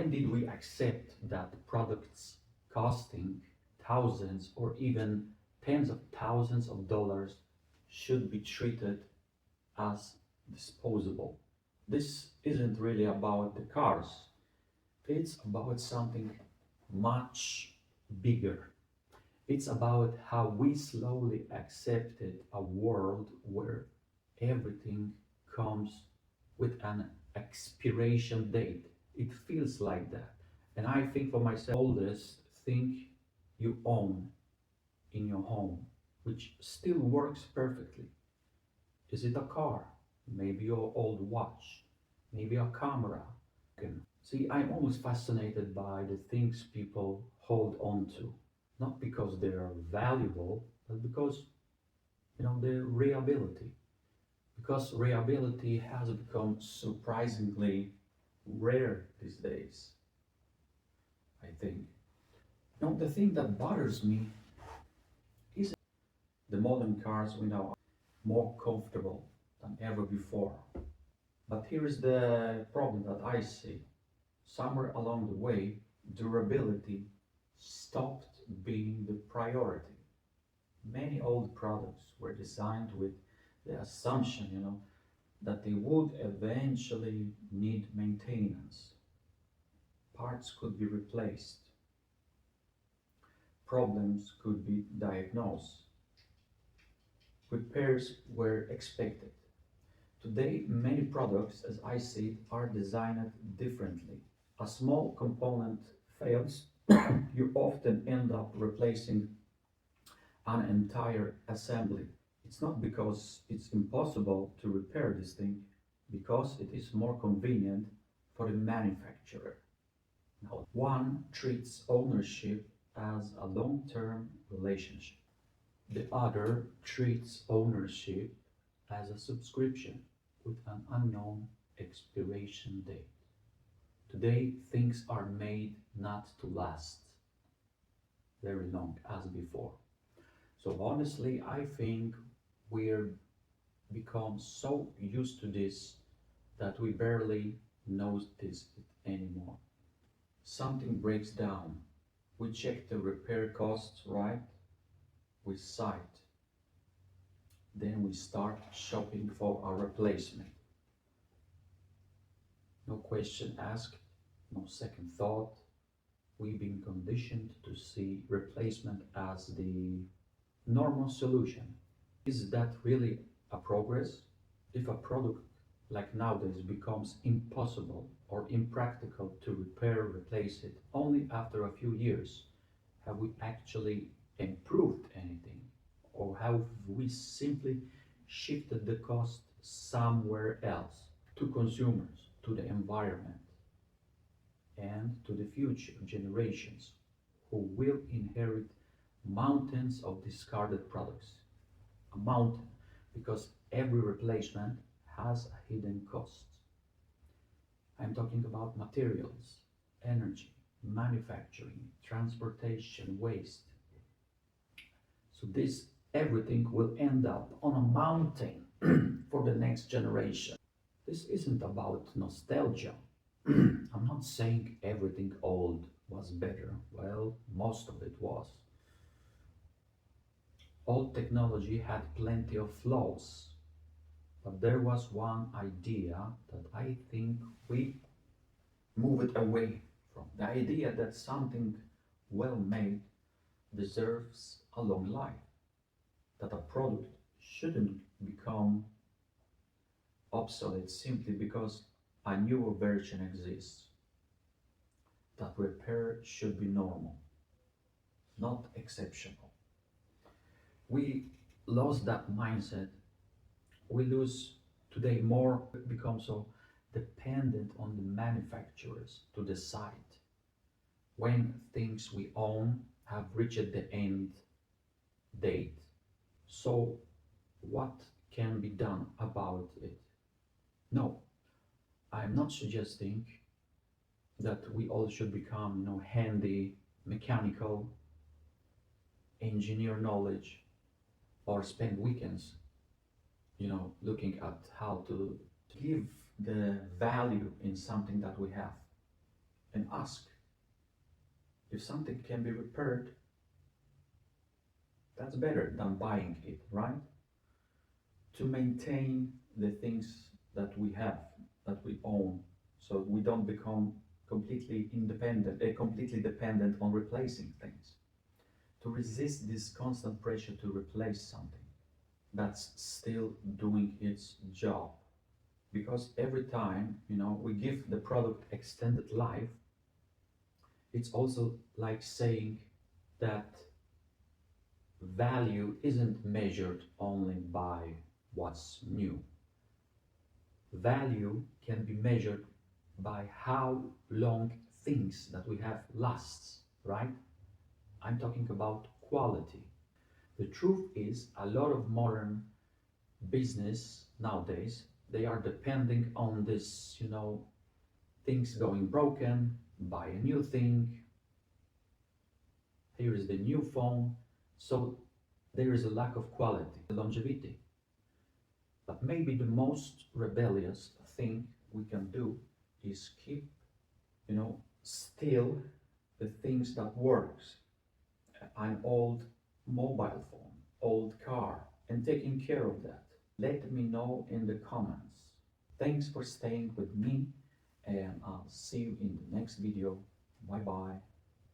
When did we accept that products costing thousands or even tens of thousands of dollars should be treated as disposable? This isn't really about the cars, it's about something much bigger. It's about how we slowly accepted a world where everything comes with an expiration date. It feels like that. And I think for myself, oldest thing you own in your home, which still works perfectly. Is it a car? Maybe your old watch? Maybe a camera? See, I'm always fascinated by the things people hold on to, not because they are valuable, but because, their reliability. Because reliability has become surprisingly rare these days, I think. The thing that bothers me is the modern cars we know are more comfortable than ever before. But here is the problem that I see. Somewhere along the way, durability stopped being the priority. Many old products were designed with the assumption, that they would eventually need maintenance. Parts could be replaced, problems could be diagnosed, repairs were expected. Today, many products, as I see it, are designed differently. A small component fails, you often end up replacing an entire assembly. It's not because it's impossible to repair this thing, because it is more convenient for the manufacturer. Now, one treats ownership as a long-term relationship. The other treats ownership as a subscription with an unknown expiration date. Today, things are made not to last very long as before. So honestly, I think we're become so used to this that we barely notice it anymore. Something breaks down. We check the repair costs, right? We cite. Then we start shopping for a replacement. No question asked, no second thought. We've been conditioned to see replacement as the normal solution. Is that really a progress? If a product like nowadays becomes impossible or impractical to repair, replace it only after a few years, have we actually improved anything? Or have we simply shifted the cost somewhere else to consumers, to the environment, and to the future generations who will inherit mountains of discarded products? A mountain, because every replacement has a hidden cost. I'm talking about materials, energy, manufacturing, transportation, waste. So this everything will end up on a mountain for the next generation. This isn't about nostalgia. I'm not saying everything old was better. Well, most of it was. Old technology had plenty of flaws, but there was one idea that I think we moved away from. The idea that something well made deserves a long life, that a product shouldn't become obsolete simply because a newer version exists, that repair should be normal, not exceptional. We lost that mindset. We lose today more become so dependent on the manufacturers to decide when things we own have reached the end date. So what can be done about it? No, I'm not suggesting that we all should become, handy, mechanical, engineer knowledge, or spend weekends, looking at how to give the value in something that we have. And and ask if something can be repaired. That's better than buying it, right? To maintain the things that we have, that we own, so we don't become completely dependent on replacing things. To resist this constant pressure to replace something that's still doing its job. Because every time, we give the product extended life, it's also like saying that value isn't measured only by what's new. Value can be measured by how long things that we have lasts, right? I'm talking about quality. The truth is, a lot of modern business nowadays, they are depending on this, things going broken, buy a new thing, here is the new phone. So there is a lack of quality, longevity. But maybe the most rebellious thing we can do is keep, still the things that works. An old mobile phone, old car, and taking care of that. Let me know in the comments. Thanks for staying with me, and I'll see you in the next video. Bye bye.